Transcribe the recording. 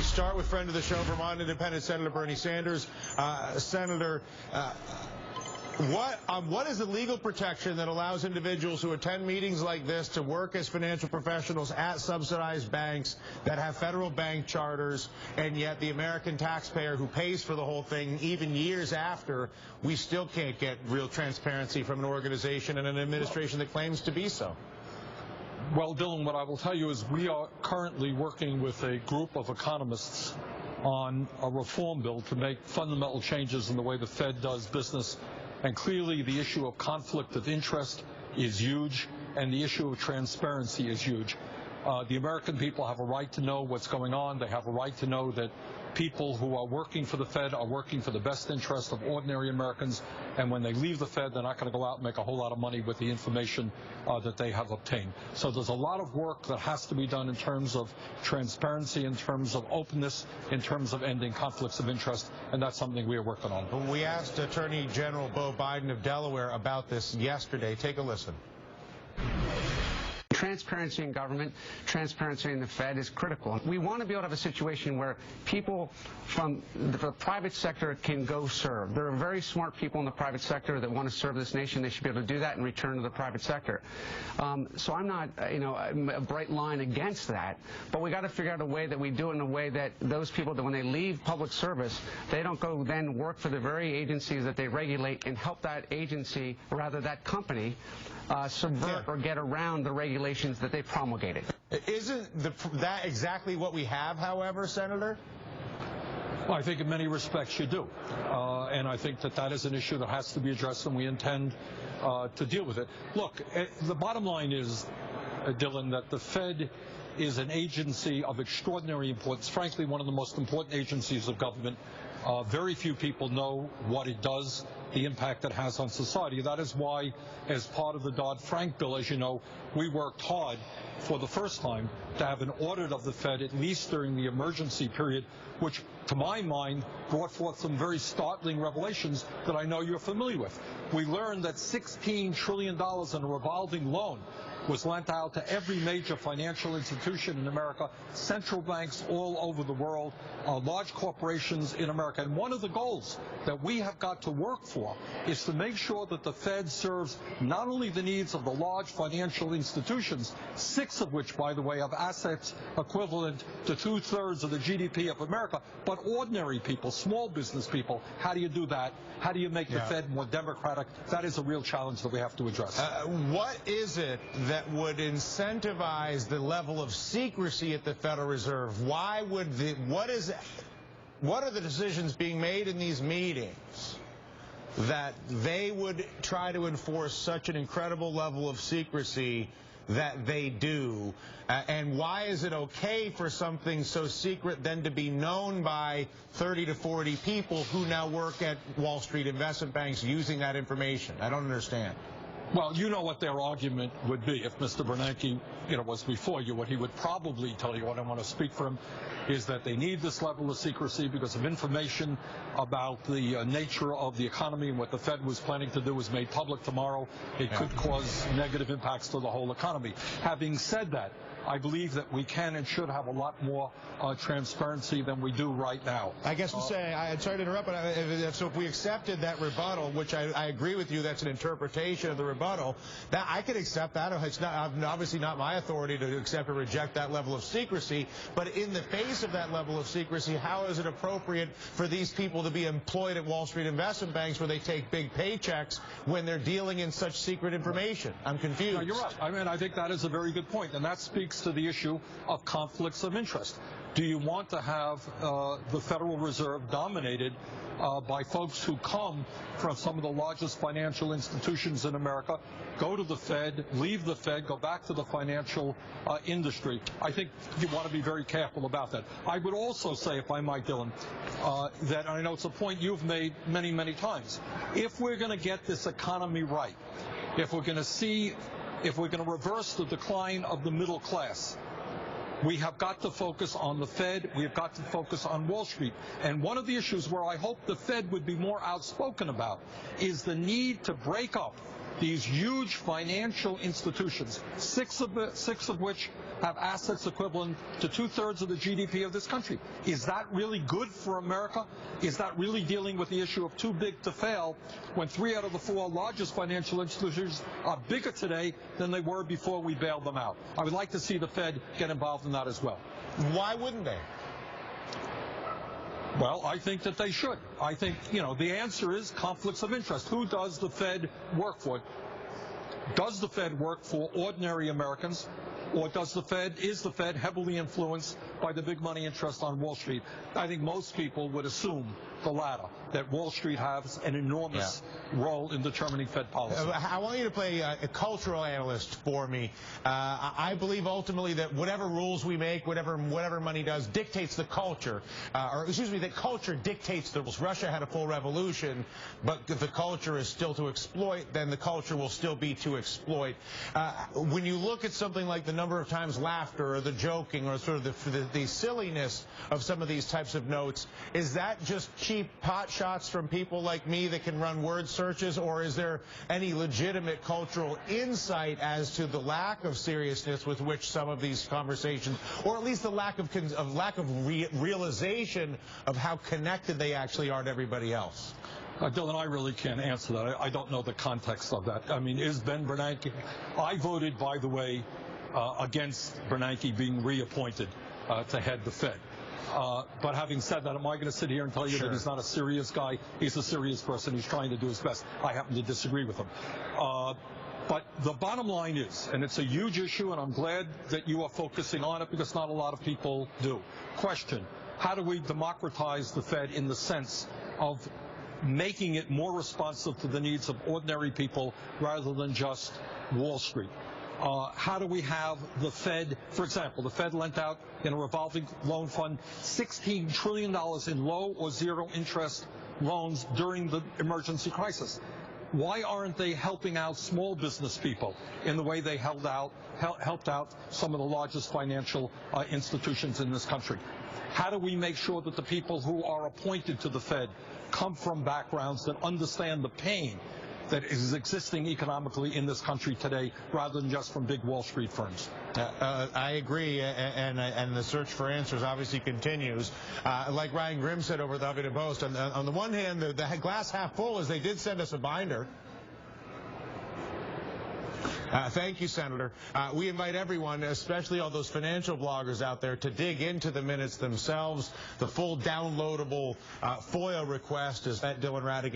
start with friend of the show, Vermont Independent Senator Bernie Sanders. Senator, what is the legal protection that allows individuals who attend meetings like this to work as financial professionals at subsidized banks that have federal bank charters, and yet the American taxpayer who pays for the whole thing, even years after, we still can't get real transparency from an organization and an administration that claims to be so? Well, Dylan, what I will tell you is we are currently working with a group of economists on a reform bill to make fundamental changes in the way the Fed does business. And clearly the issue of conflict of interest is huge, and the issue of transparency is huge. The American people have a right to know what's going on. They have a right to know that people who are working for the Fed are working for the best interest of ordinary Americans, and when they leave the Fed, they're not going to go out and make a whole lot of money with the information that they have obtained. So there's a lot of work that has to be done in terms of transparency, in terms of openness, in terms of ending conflicts of interest, and that's something we are working on. We asked Attorney General Beau Biden of Delaware about this yesterday. Take a listen. Transparency in government, transparency in the Fed is critical. We want to be able to have a situation where people from the private sector can go serve. There are very smart people in the private sector that want to serve this nation. They should be able to do that and return to the private sector. So I'm not, a bright line against that, but we got to figure out a way that we do it in a way that those people, that when they leave public service, they don't go then work for the very agencies that they regulate and help that agency, or rather that company, subvert or get around the regulations that they promulgated. Isn't that exactly what we have, however, Senator? Well, I think in many respects you do. And I think that is an issue that has to be addressed, and we intend to deal with it. Look, the bottom line is, Dylan, that the Fed is an agency of extraordinary importance, frankly, one of the most important agencies of government. Very few people know what it does, the impact it has on society. That is why, as part of the Dodd-Frank bill, as you know, we worked hard for the first time to have an audit of the Fed, at least during the emergency period, which, to my mind, brought forth some very startling revelations that I know you're familiar with. We learned that $16 trillion in a revolving loan was lent out to every major financial institution in America, central banks all over the world, large corporations in America. And one of the goals that we have got to work for is to make sure that the Fed serves not only the needs of the large financial institutions, 6 of which, by the way, have assets equivalent to 2/3 of the GDP of America, but ordinary people, small business people. How do you do that? How do you make the Fed more democratic? That is a real challenge that we have to address. What is it that would incentivize the level of secrecy at the Federal Reserve? Why would what are the decisions being made in these meetings that they would try to enforce such an incredible level of secrecy that they do? And why is it okay for something so secret then to be known by 30 to 40 people who now work at Wall Street investment banks using that information? I don't understand. Well, you know what their argument would be if Mr. Bernanke, was before you. What he would probably tell you, I don't want to speak for him, is that they need this level of secrecy because of information about the nature of the economy, and what the Fed was planning to do was made public tomorrow. It could cause negative impacts to the whole economy. Having said that, I believe that we can and should have a lot more transparency than we do right now. I guess to say, I'm sorry to interrupt, but so if we accepted that rebuttal, which I agree with you, that's an interpretation of the rebuttal, that I could accept that. It's not, obviously not my authority to accept or reject that level of secrecy, but in the face of that level of secrecy, how is it appropriate for these people to be employed at Wall Street investment banks where they take big paychecks when they're dealing in such secret information? I'm confused. No, you're right. I think that is a very good point, and that speaks to the issue of conflicts of interest. Do you want to have the Federal Reserve dominated by folks who come from some of the largest financial institutions in America, go to the Fed, leave the Fed, go back to the financial industry? I think you want to be very careful about that. I would also say, if I might, Dylan, that I know it's a point you've made many, many times. If we're going to get this economy right, if we're going to reverse the decline of the middle class, we have got to focus on the Fed. We have got to focus on Wall Street. And one of the issues where I hope the Fed would be more outspoken about is the need to break up these huge financial institutions, six of which have assets equivalent to 2/3 of the GDP of this country. Is that really good for America? Is that really dealing with the issue of too big to fail when 3 out of the 4 largest financial institutions are bigger today than they were before we bailed them out? I would like to see the Fed get involved in that as well. Why wouldn't they? Well, I think that they should. I think, the answer is conflicts of interest. Who does the Fed work for? Does the Fed work for ordinary Americans, or is the Fed heavily influenced by the big money interest on Wall Street? I think most people would assume the latter, that Wall Street has an enormous role in determining Fed policy. I want you to play a cultural analyst for me. I believe ultimately that whatever rules we make, whatever money does, dictates the culture. That culture dictates the rules. Russia had a full revolution, but if the culture is still to exploit, then the culture will still be to exploit. When you look at something like the number of times laughter or the joking or sort of the silliness of some of these types of notes, is that just cheap pot shots from people like me that can run word searches, or is there any legitimate cultural insight as to the lack of seriousness with which some of these conversations, or at least the lack of realization of how connected they actually are to everybody else? Dylan, I really can't answer that. I don't know the context of that. I mean, is Ben Bernanke? I voted, by the way, against Bernanke being reappointed to head the Fed. But having said that, am I going to sit here and tell you that he's not a serious guy? He's a serious person. He's trying to do his best. I happen to disagree with him. But the bottom line is, and it's a huge issue, and I'm glad that you are focusing on it because not a lot of people do. Question, how do we democratize the Fed in the sense of making it more responsive to the needs of ordinary people rather than just Wall Street? How do we have the Fed, for example, the Fed lent out in a revolving loan fund $16 trillion in low or zero interest loans during the emergency crisis. Why aren't they helping out small business people in the way they helped out some of the largest financial institutions in this country? How do we make sure that the people who are appointed to the Fed come from backgrounds that understand the pain that is existing economically in this country today, rather than just from big Wall Street firms? I agree, and the search for answers obviously continues. Like Ryan Grim said over the Huffington Post, on the one hand, the glass half full is they did send us a binder. Thank you, Senator. We invite everyone, especially all those financial bloggers out there, to dig into the minutes themselves. The full downloadable FOIA request is at Dylan Ratigan.